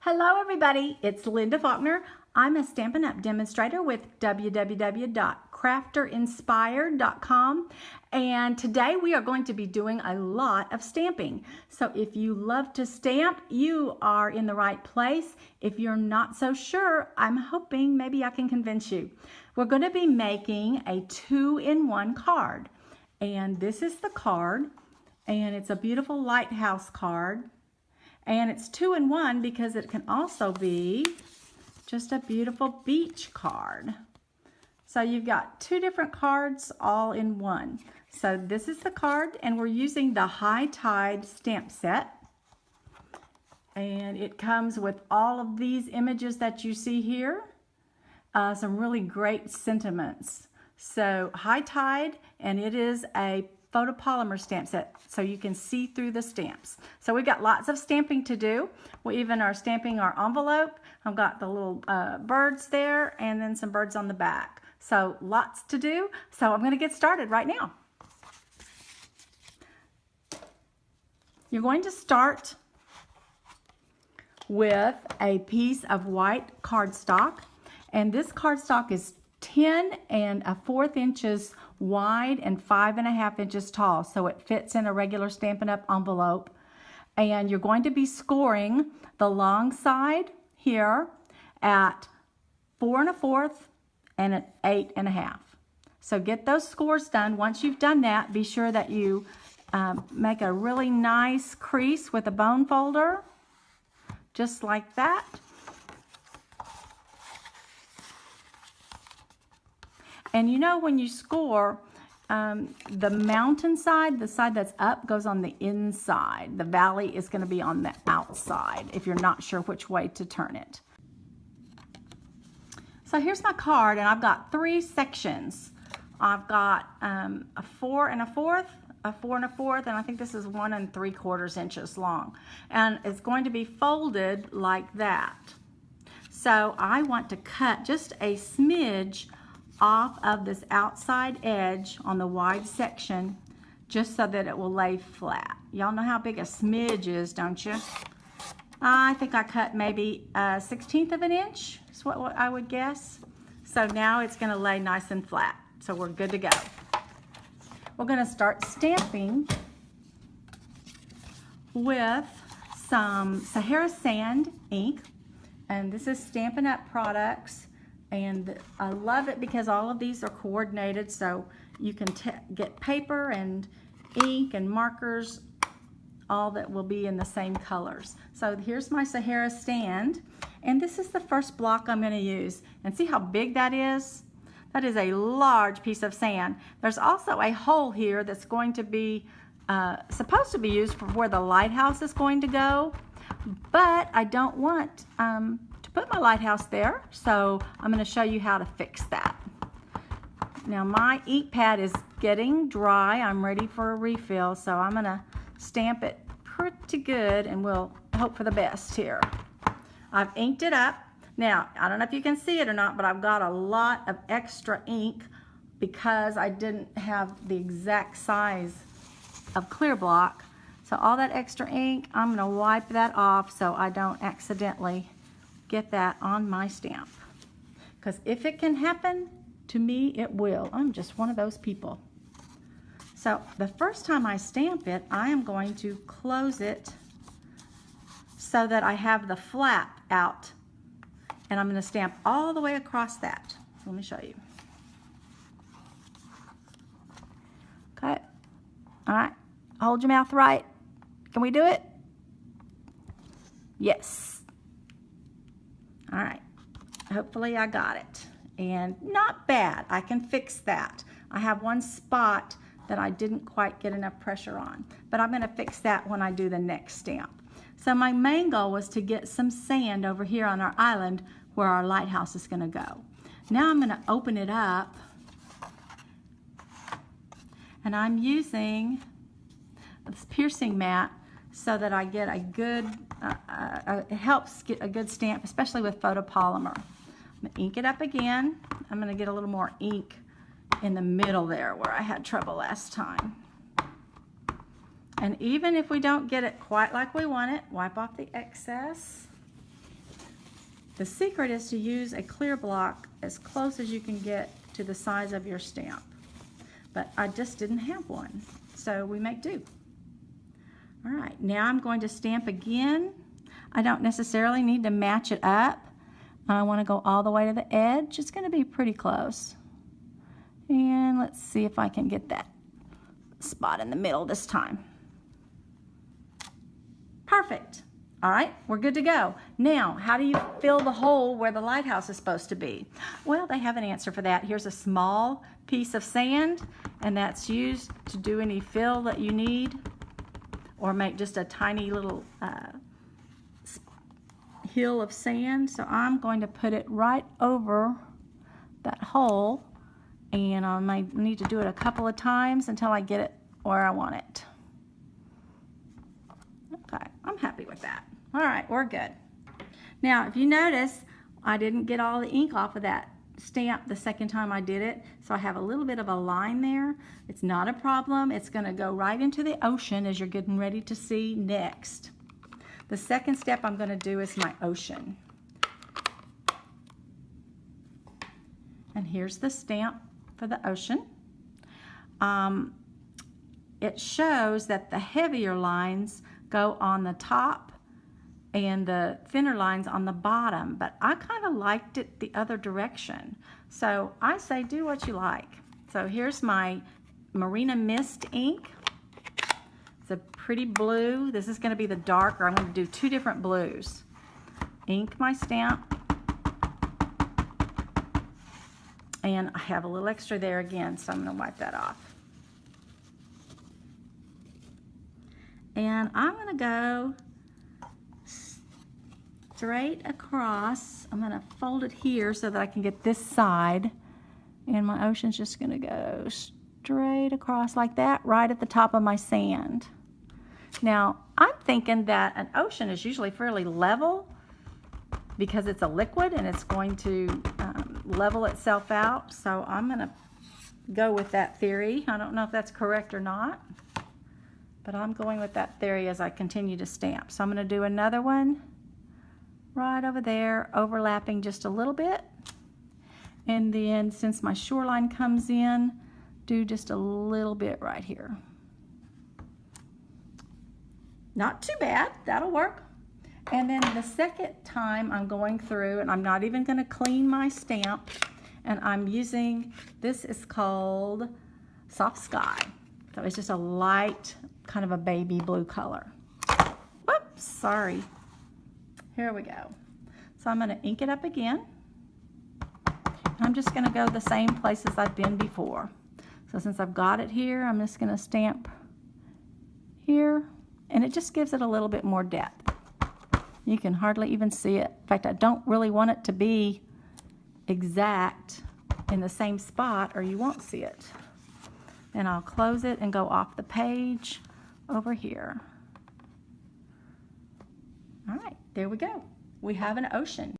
Hello everybody, it's Linda Faulkner. I'm a Stampin' Up! Demonstrator with www.crafterinspired.com, and today we are going to be doing a lot of stamping. So if you love to stamp, you are in the right place. If you're not so sure, I'm hoping maybe I can convince you. We're going to be making a 2-in-1 card, and this is the card, and it's a beautiful lighthouse card. And it's 2-in-1 because it can also be just a beautiful beach card. So you've got two different cards all in one. So this is the card, and we're using the High Tide stamp set. And it comes with all of these images that you see here. Some really great sentiments. So High Tide, and it is a photopolymer stamp set, so you can see through the stamps. So we've got lots of stamping to do. We even are stamping our envelope. I've got the little birds there and then some birds on the back. So lots to do. So I'm going to get started right now. You're going to start with a piece of white cardstock, and this cardstock is 10 1/4 inches wide and 5 1/2 inches tall, so it fits in a regular Stampin' Up! Envelope. And you're going to be scoring the long side here at 4 1/4 and at 8 1/2. So get those scores done. Once you've done that, be sure that you make a really nice crease with a bone folder, just like that. And you know, when you score, the mountain side, the side that's up, goes on the inside. The valley is going to be on the outside if you're not sure which way to turn it. So here's my card, and I've got 3 sections. I've got a 4 1/4, a 4 1/4, and I think this is 1 3/4 inches long. And it's going to be folded like that. So I want to cut just a smidge off of this outside edge on the wide section, just so that it will lay flat. Y'all know how big a smidge is, don't you? I think I cut maybe 1/16 of an inch, is what I would guess. So now it's going to lay nice and flat, so we're good to go. We're going to start stamping with some Sahara Sand ink, and this is Stampin' Up! Products. And I love it because all of these are coordinated, so you can get paper and ink and markers, all that will be in the same colors. So here's my Sahara Sand, and this is the first block I'm going to use. And see how big that is? That is a large piece of sand. There's also a hole here that's going to be supposed to be used for where the lighthouse is going to go, but I don't want put my lighthouse there, so I'm going to show you how to fix that. Now my ink pad is getting dry. I'm ready for a refill, so I'm going to stamp it pretty good, and we'll hope for the best here. I've inked it up. Now I don't know if you can see it or not, but I've got a lot of extra ink because I didn't have the exact size of clear block. So all that extra ink, I'm going to wipe that off so I don't accidentally get that on my stamp, because if it can happen to me, it will. I'm just one of those people. So the first time I stamp it, I am going to close it so that I have the flap out, and I'm going to stamp all the way across that. Let me show you. Okay. All right. Hold your mouth right. Can we do it? Yes. All right, hopefully I got it. And not bad, I can fix that. I have one spot that I didn't quite get enough pressure on, but I'm gonna fix that when I do the next stamp. So my main goal was to get some sand over here on our island where our lighthouse is gonna go. Now I'm gonna open it up, and I'm using this piercing mat so that I get a good, it helps get a good stamp, especially with photopolymer. I'm going to ink it up again. I'm going to get a little more ink in the middle there where I had trouble last time. And even if we don't get it quite like we want it, wipe off the excess. The secret is to use a clear block as close as you can get to the size of your stamp. But I just didn't have one, so we make do. All right, now I'm going to stamp again. I don't necessarily need to match it up. I want to go all the way to the edge. It's going to be pretty close. And let's see if I can get that spot in the middle this time. Perfect. All right, we're good to go. Now, how do you fill the hole where the lighthouse is supposed to be? Well, they have an answer for that. Here's a small piece of sand, and that's used to do any fill that you need, or make just a tiny little hill of sand. So I'm going to put it right over that hole, and I might need to do it a couple of times until I get it where I want it. Okay, I'm happy with that. All right, we're good. Now, if you notice, I didn't get all the ink off of that stamp the second time I did it, so I have a little bit of a line there. It's not a problem. It's going to go right into the ocean, as you're getting ready to see next. The second step I'm going to do is my ocean. And here's the stamp for the ocean. It shows that the heavier lines go on the top and the thinner lines on the bottom, but I kind of liked it the other direction. So I say do what you like. So here's my Marina Mist ink. It's a pretty blue. This is going to be the darker. I'm going to do two different blues. Ink my stamp. And I have a little extra there again, so I'm going to wipe that off. And I'm going to go straight across. I'm going to fold it here so that I can get this side. And my ocean's just going to go straight across like that, right at the top of my sand. Now, I'm thinking that an ocean is usually fairly level because it's a liquid and it's going to level itself out. So I'm going to go with that theory. I don't know if that's correct or not, but I'm going with that theory as I continue to stamp. So I'm going to do another one right over there, overlapping just a little bit. And then since my shoreline comes in, do just a little bit right here. Not too bad, that'll work. And then the second time I'm going through, and I'm not even going to clean my stamp, and I'm using, this is called Soft Sky. So it's just a light, kind of a baby blue color. Whoops, sorry. Here we go. So I'm going to ink it up again. I'm just going to go the same places I've been before. So since I've got it here, I'm just going to stamp here, and it just gives it a little bit more depth. You can hardly even see it. In fact, I don't really want it to be exact in the same spot or you won't see it. And I'll close it and go off the page over here. All right, there we go. We have an ocean.